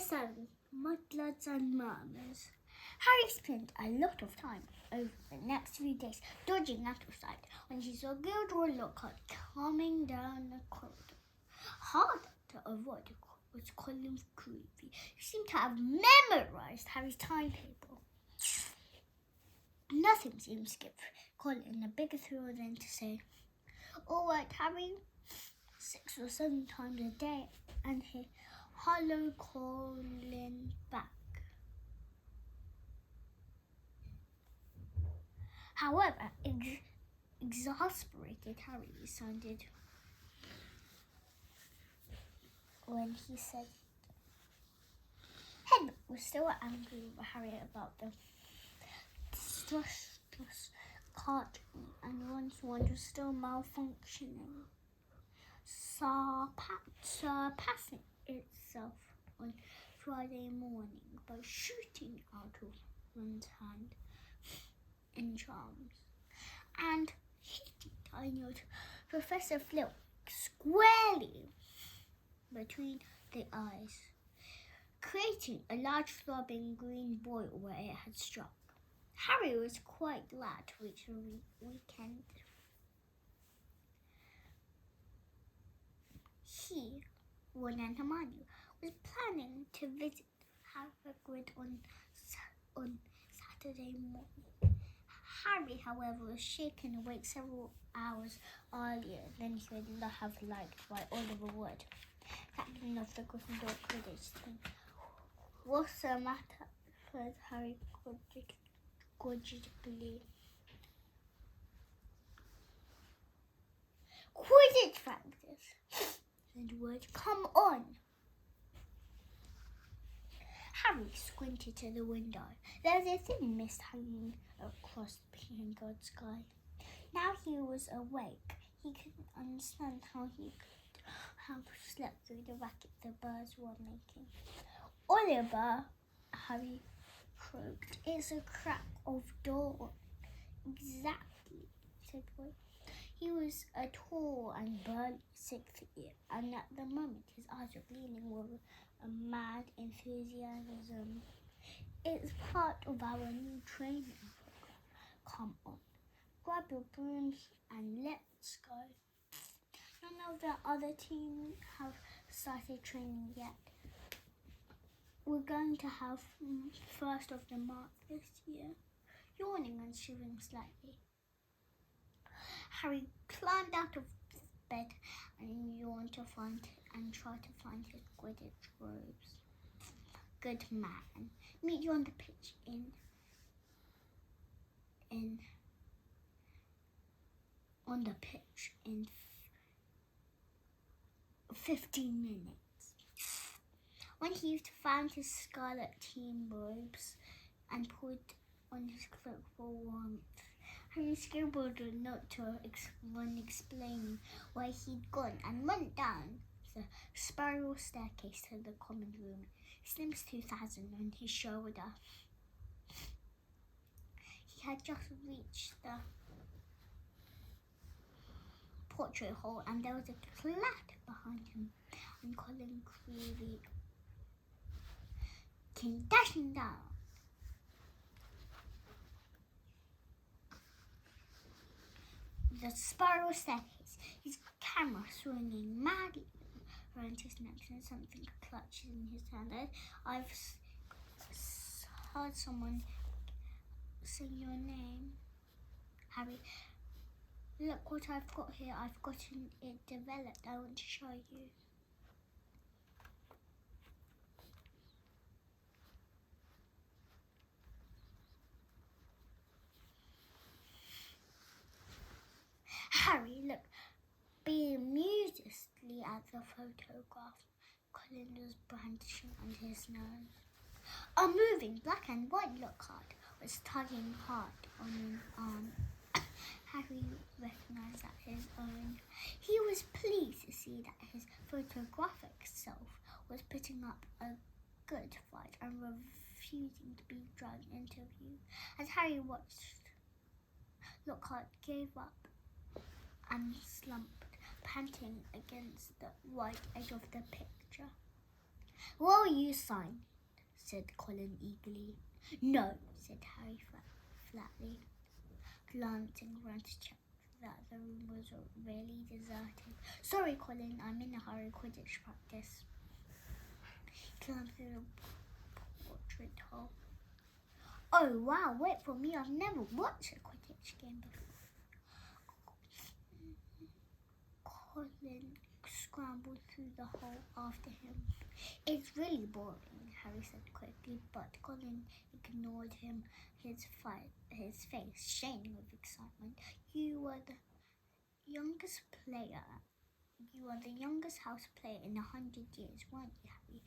7, Mudbloods and Murmurs. Harry spent a lot of time over the next few days dodging out of sight when he saw Gilderoy Lockhart coming down the corridor. Harder to avoid was Colin Creevy, who seemed to have memorized Harry's timetable. Nothing seemed to give Colin a bigger thrill than to say, "All right, Harry," 6 or 7 times a day, and hear "Hello, Colin" back. However, exasperated Harry sounded when he said it. Hedwig was still angry with Harry about the cart, and once one was still malfunctioning, surpassing itself on Friday morning by shooting out of one's hand in charms, and hitting tiny old Professor Flint squarely between the eyes, creating a large throbbing green boil where it had struck. Harry was quite glad to reach the weekend. He, Ron and Hermione, was planning to visit Hagrid on Saturday morning. Harry, however, was shaken awake several hours earlier than he would have liked by Oliver Wood, captain of the Gryffindor Quidditch team. "What's the matter?" said Harry grudgingly. "Quidditch practice," said Wood. "Come on." Harry squinted to the window. There was a thin mist hanging across the pink-and-gold sky. Now he was awake. He couldn't understand how he could have slept through the racket the birds were making. "Oliver," Harry croaked, "it's a crack of dawn." "Exactly," said Wood. He was a tall and burly 6th year, and at the moment his eyes were gleaming with a mad enthusiasm. "It's part of our new training program. Come on, grab your brooms and let's go. None of the other teams have started training yet. We're going to have first of the month this year." Yawning and shivering slightly, Harry climbed out of bed and yawned and tried to find his Quidditch robes. "Good man. Meet you on the pitch in 15 minutes. When he found his scarlet team robes and put on his cloak for warmth, Harry scribbled a note to one explaining where he'd gone and went down the spiral staircase to the common room, Slim's 2000 on his shoulder. He had just reached the portrait hole, and there was a clatter behind him, and Colin Creevy came dashing down. The spiral staircase, his camera swinging madly around his neck and something clutched in his hand. "I've heard someone say your name, Harry. Look what I've got here. I've gotten it developed. I want to show you." Harry looked bemusedly at the photograph Colin was brandishing under his nose. A moving black and white Lockhart was tugging hard on an arm Harry recognized as his own. He was pleased to see that his photographic self was putting up a good fight and refusing to be dragged into view. As Harry watched, Lockhart gave up and slumped, panting against the right edge of the picture. Will you sign? Said Colin eagerly. No, said Harry flatly, glancing around to check that the room was really deserted. Sorry, Colin, I'm in a hurry. Quidditch practice. He climbed through the portrait hole. Oh, wow, wait for me. I've never watched a Quidditch game before. Colin scrambled through the hole after him. It's really boring, Harry said quickly, but Colin ignored him, his face shining with excitement. You are the youngest house player in 100 years, weren't you, Harry?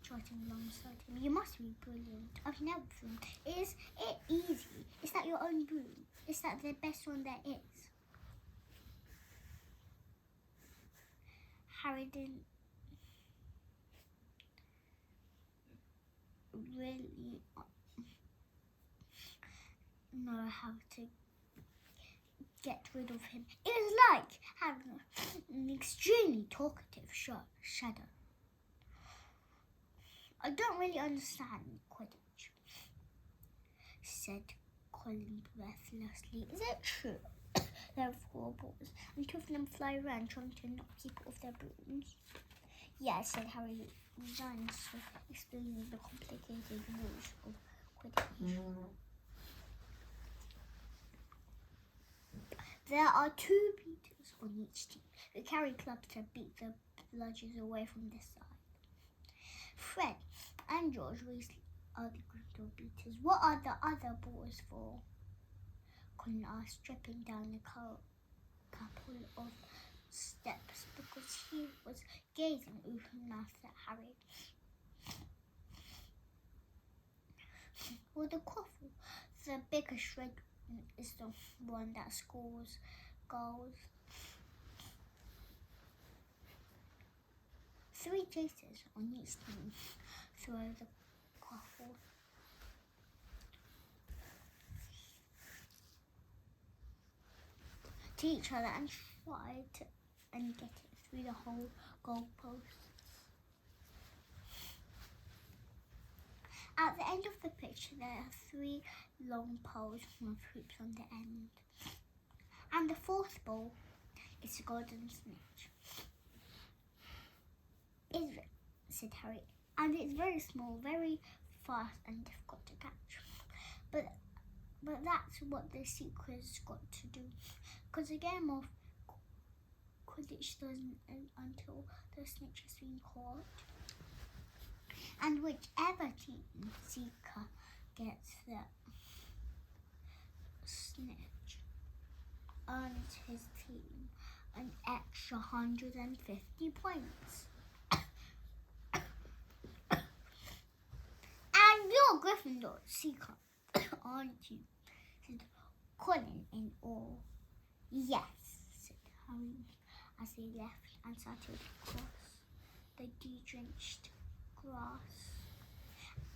Trotting alongside him. You must be brilliant. I've never filmed. Is it easy? Is that your own broom? Is that the best one there is? Harry didn't really know how to get rid of him. It was like having an extremely talkative shadow. I don't really understand Quidditch, said Colin breathlessly. Is it true? There are 4 balls, and 2 of them fly around trying to knock people off their brooms. Yes, said Harry, resigned to explaining the complicated rules of Quidditch. There are 2 beaters on each team who carry clubs to beat the bludgers away from this side. Fred and George Weasley are the Gryffindor beaters. What are the other balls for? Colin asked, stripping down a couple of steps because he was gazing open-mouthed at Harry. Well, the quaffle, the biggest red is the one that scores goals. 3 chasers on each team throw the quaffle. To each other and try to get it through the whole goalpost. At the end of the pitch, there are 3 long poles with hoops on the end. And the 4th ball is a golden snitch. Said Harry, and it's very small, very fast and difficult to catch. But that's what the seekers got to do, because a game of Quidditch doesn't end until the snitch has been caught. And whichever team seeker gets the snitch earns his team an extra 150 points. And you're Gryffindor seeker, aren't you? Said Colin in awe. Yes, said Harry as they left and started across the dew-drenched grass.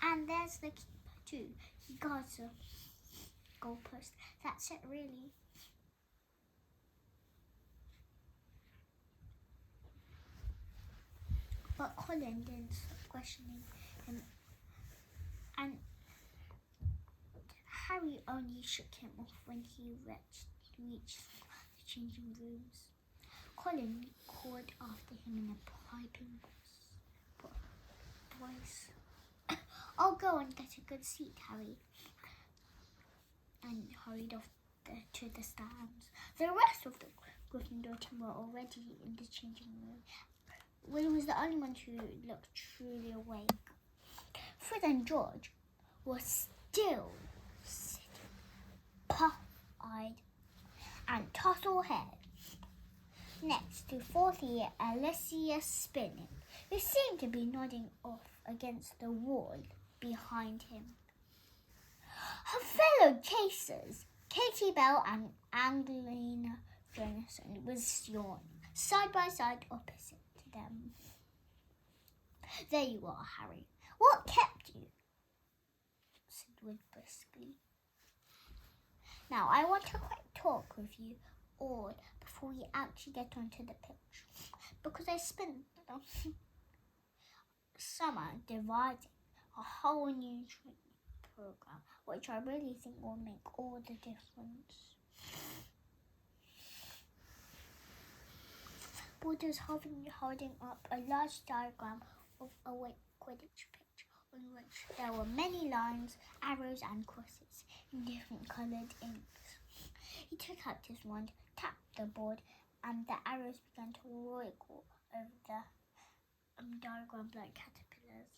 And there's the keeper too. He guards the goalpost. That's it, really. But Colin didn't stop questioning him, and Harry only shook him off when he reached the changing rooms. Colin called after him in a piping voice. I'll go and get a good seat, Harry. And hurried off to the stands. The rest of the Gryffindor team were already in the changing room. Will was the only one who looked truly awake. Fred and George were still sitting, puff-eyed and tousled-haired, next to 4th year Alicia Spinning, who seemed to be nodding off against the wall behind him. Her fellow chasers, Katie Bell and Angelina Johnson, was yawning, side by side opposite to them. There you are, Harry. What kept you? Said Wood briskly. Now, I want a quick talk with you all before we actually get onto the pitch, because I spent summer devising a whole new training program, which I really think will make all the difference. Wood was holding up a large diagram of a white Quidditch pitch on which there were many lines, arrows and crosses in different coloured inks. He took out his wand, tapped the board, and the arrows began to wriggle over the diagram like caterpillars.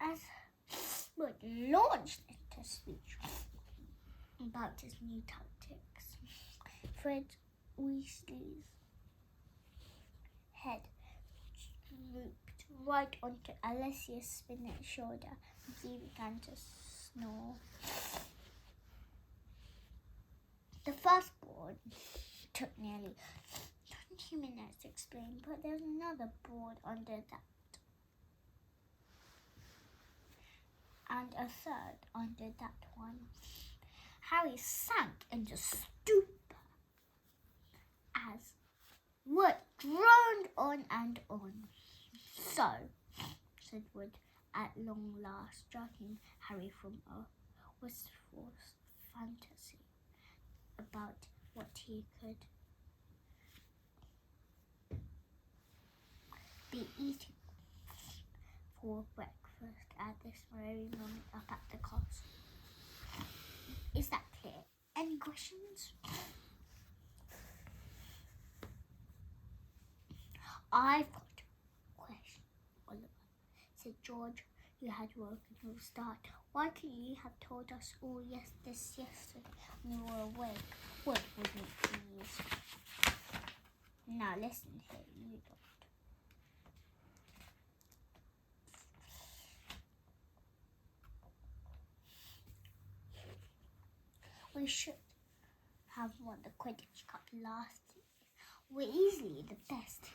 As Wood launched into speech about his new tactics, Fred Weasley's head drooped right onto Alicia Spinnet's shoulder and he began to snore. The first board took nearly 20 minutes to explain, but there's another board under that, and a third under that one. Harry sank into stupor as Wood droned on and on. So, said Wood at long last, striking Harry from a wistful fantasy about what he could be eating for breakfast at this very moment up at the castle. Is that clear? Any questions? I've got a question, Oliver, said George, who had woken with a start. Why couldn't you have told us all this yesterday when we were awake? What wouldn't please? Now listen here, you don't. We should have won the Quidditch Cup last year. We're easily the best.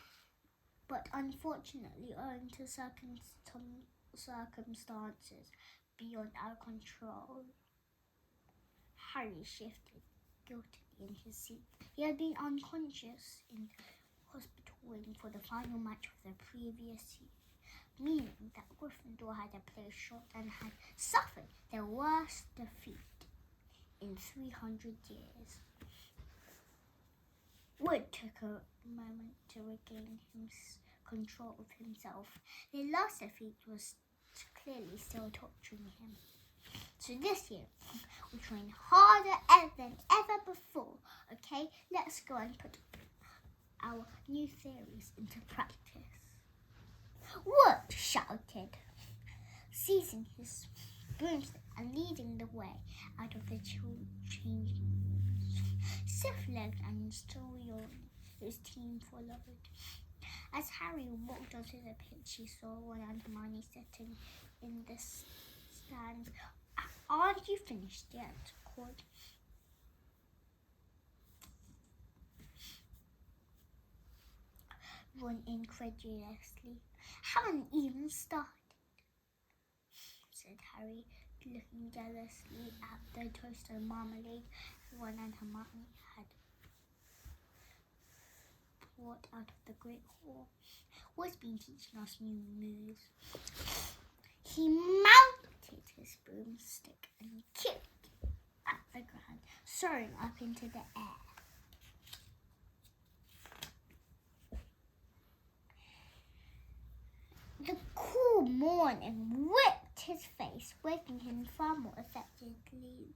But unfortunately, owing to circumstances beyond our control, Harry shifted guiltily in his seat. He had been unconscious in hospital wing for the final match of the previous year, meaning that Gryffindor had a place short and had suffered their worst defeat in 300 years. Wood took a moment to regain control of himself. The last defeat was clearly still torturing him. So this year, we train harder than ever before, okay? Let's go and put our new theories into practice. Wood shouted, seizing his broomstick and leading the way out of the changing rooms. Stiff-legged and still yawning, his team followed. As Harry walked onto the pitch, he saw Ron and Hermione sitting in the stands. Aren't you finished yet? Called Ron incredulously. Haven't even started, said Harry, looking jealously at the toast and marmalade Ron and Hermione had brought out of the Great Hall. What's been teaching us new moves? He mounted his broomstick and kicked at the ground, soaring up into the air. The cool morning whipped his face, waking him far more effectively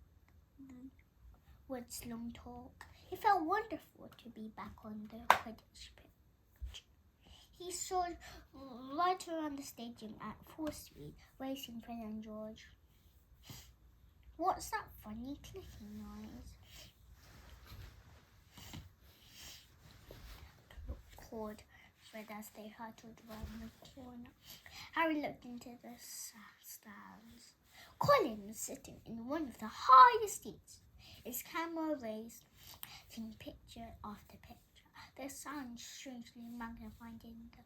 than Wood's long talk. It felt wonderful to be back on the Quidditch pitch. He soared right around the stadium at full speed, racing Fred and George. What's that funny clicking noise? Called Fred as they hurtled around the corner. Harry looked into the stands. Colin was sitting in one of the highest seats, his camera raised, taking picture after picture. The sound strangely magnified in the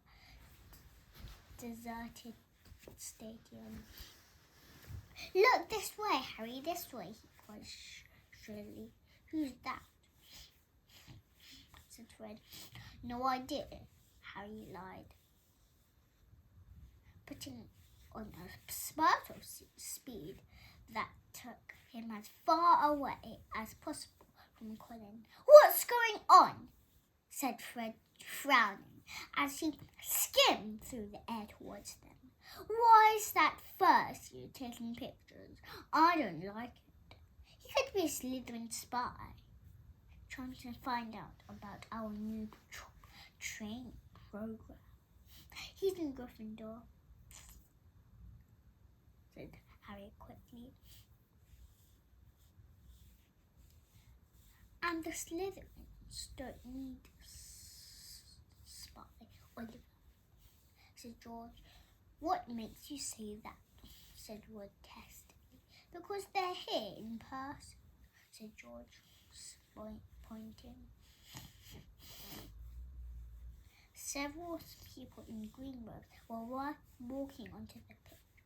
deserted stadium. Look this way, Harry, this way, he cried shrilly. Who's that? Said Fred. No idea, Harry lied. putting on a spurt of speed that took him as far away as possible from Colin. "What's going on?" said Fred, frowning, as he skimmed through the air towards them. "Why is that first you're taking pictures? I don't like it. He could be a Slytherin spy, trying to find out about our new training program. He's in Gryffindor," said Harry quickly. "And the Slytherins don't need spy, Oliver," said George. "What makes you say that?" said Wood testily. "Because they're here in person," said George, pointing. Several people in green robes were walking onto the pitch,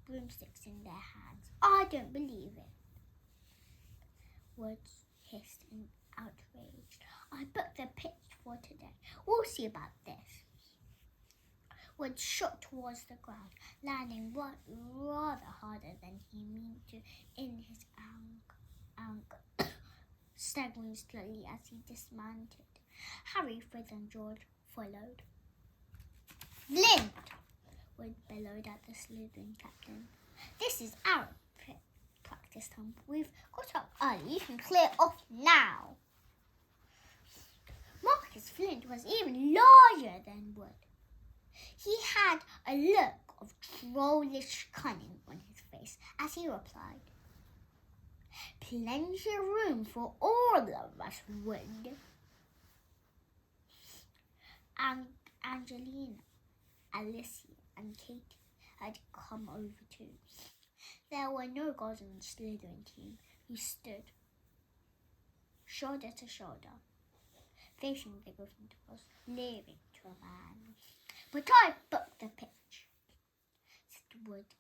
broomsticks in their hands. "I don't believe it," Wood hissed in outrage. "I booked the pitch for today. We'll see about this." Wood shot towards the ground, landing rather harder than he meant to in his ankle, staggering slowly as he dismounted. Harry, Fred and George followed. "Blind!" Wood bellowed at the Slytherin captain. "This is our practice time. We've got up early. You can clear off now." Marcus Flint was even larger than Wood. He had a look of trollish cunning on his face as he replied, "Plenty of room for all of us, Wood." And Angelina, Alicia and Katie had come over too. There were no girls on the Slytherin team who stood shoulder to shoulder, facing the Gryffindors, leering to a man. "But I booked the pitch," said Wood,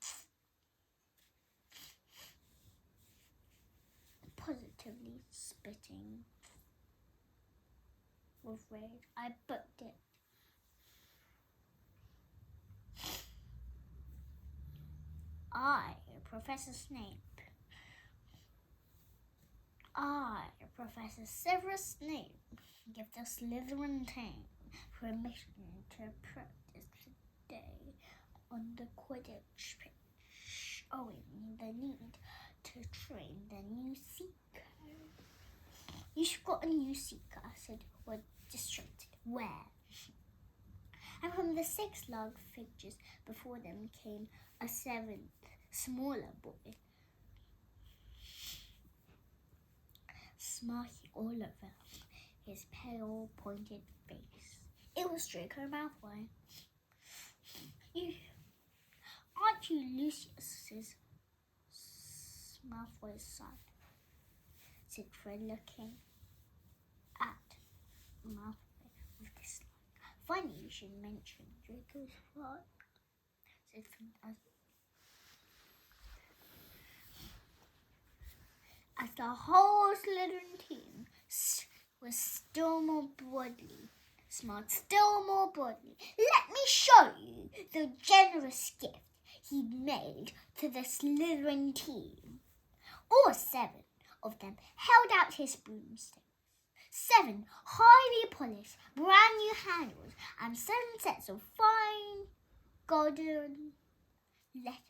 positively spitting with rage. "I booked it." Professor Snape. Professor Severus Snape, give the Slytherin team permission to practice today on the Quidditch pitch, owing the need to train the new Seeker. "You've got a new Seeker," said Wood, distracted. "Where?" And from the 6 large figures before them came a 7th, smaller boy, smirking all over his pale, pointed face. It was Draco Malfoy. "Aren't you Lucius Malfoy's son?" said Fred, looking at Malfoy with dislike. "Funny you should mention Draco's father," said Fred as the whole Slytherin team was still more broadly smiled still more broadly. "Let me show you the generous gift he'd made to the Slytherin team." All 7 of them held out his broomsticks. 7 highly polished, brand new handles and 7 sets of fine golden lettering,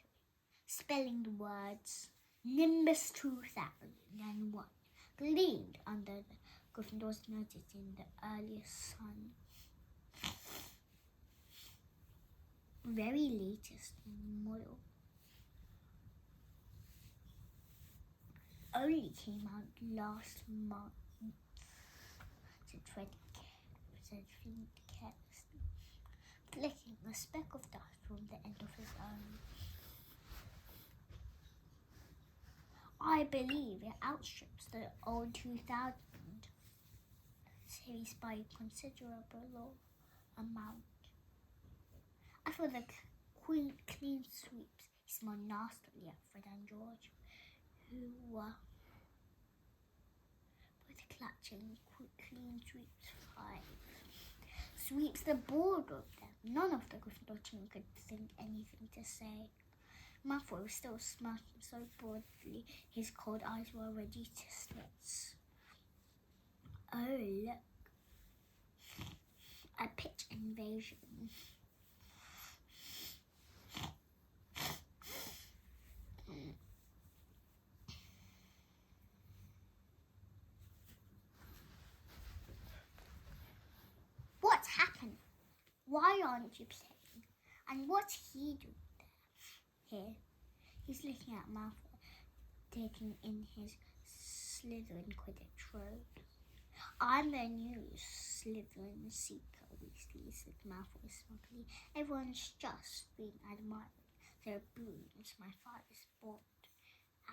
spelling the words Nimbus 2001 gleamed under the Gryffindor's noses in the earliest sun. Very latest model. Only came out last month, said Fred carelessly, flicking a speck of dust from the end of his own. "I believe it outstrips the old 2000 series by a considerable amount. As for the clean sweeps," he smiled nastily at Fred and George, who were both clutching clean sweeps 5. sweeps the board of them. None of the Gryffindor team could think anything to say. Malfoy was still smirking so broadly his cold eyes were ready to slits. Oh, look. A pitch invasion. What's happening? Why aren't you playing? And what's he doing there? Here. He's looking at Malfoy, taking in his Slytherin Quidditch robe. I'm the new Slytherin seeker, Weasley, said Malfoy smugly. Everyone's just been admiring their brooms my father's bought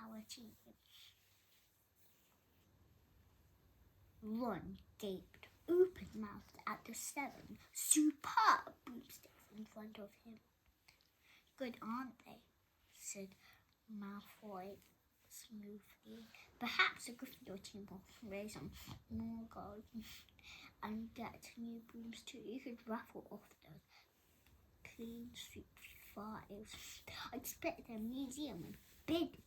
our team. Ron gaped, open-mouthed at the 7 superb broomsticks in front of him. Good, aren't they? Said Malfoy smoothly. Perhaps the Gryffindor team will raise some more gold and get new brooms too. You could raffle off those clean sweep 5s. I expect the museum would bid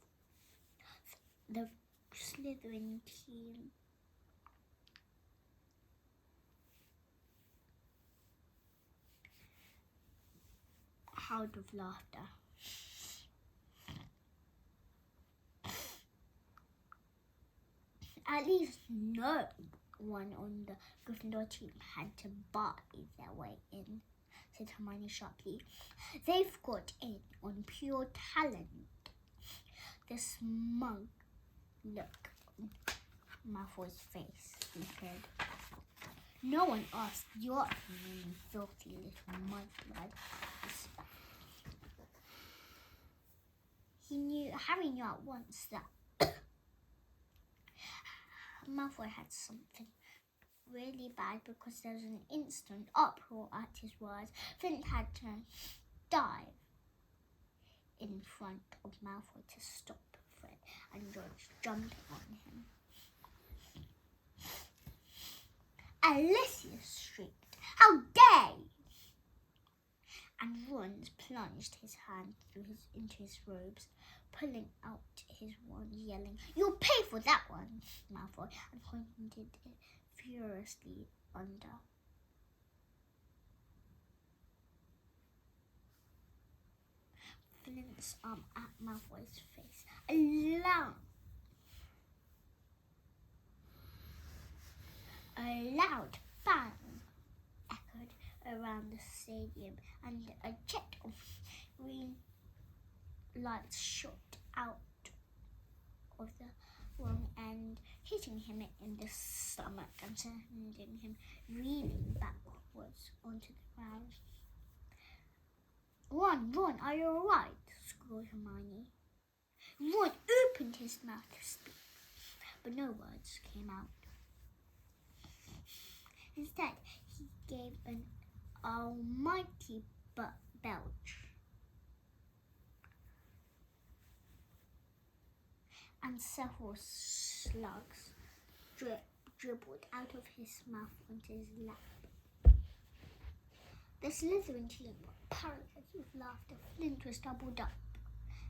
the Slytherin team. Howled with laughter. At least no one on the Gryffindor team had to buy their way in, said Hermione sharply. They've got in on pure talent. The smug look on Malfoy's face flickered. No one asked your opinion, filthy little mudblood. Harry knew at once that Malfoy had something really bad because there was an instant uproar at his words. Flint had to dive in front of Malfoy to stop Fred and George jumping on him. Alicius shrieked, "How dare you!" And Ron plunged his hand into his robes, pulling out his wand, yelling, "You'll pay for that one, Malfoy," and pointed it furiously under. Flint's arm at Malfoy's face. A loud bang echoed around the stadium, and a jet of green lights shot out of the wrong end, hitting him in the stomach and sending him reeling backwards onto the ground. Ron, are you all right?" squealed Hermione. Ron opened his mouth to speak, but no words came out. Instead, he gave an almighty belch, and several slugs dribbled out of his mouth onto his lap. The Slytherin team were paralyzed with laughter. Flint was doubled up,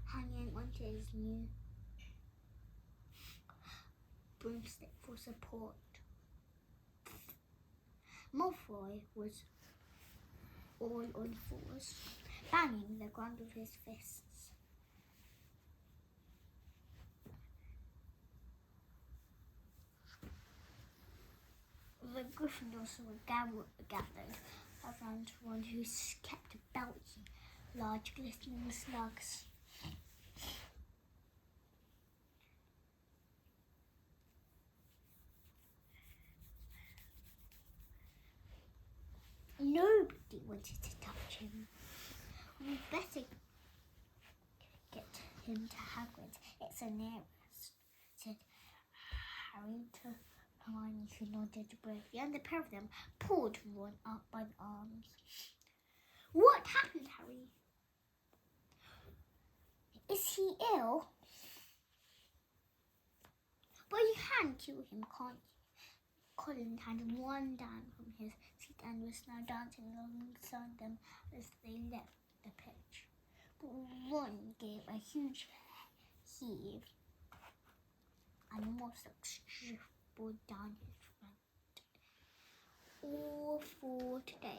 hanging onto his new broomstick for support. Malfoy was all on fours, banging the ground with his fists. The Gryffindors were gathered around one who kept belching large glistening slugs. Nobody wanted to touch him. "We better get him to Hagrid. It's the nearest," said Harry to Hermione, who nodded bravely, and the pair of them pulled Ron up by the arms. "What happened, Harry? Is he ill?" "But you can cure him, can't Colin had run down from his seat and was now dancing alongside them as they left the pitch. But Ron gave a huge heave and more dribbled down his front. All for today.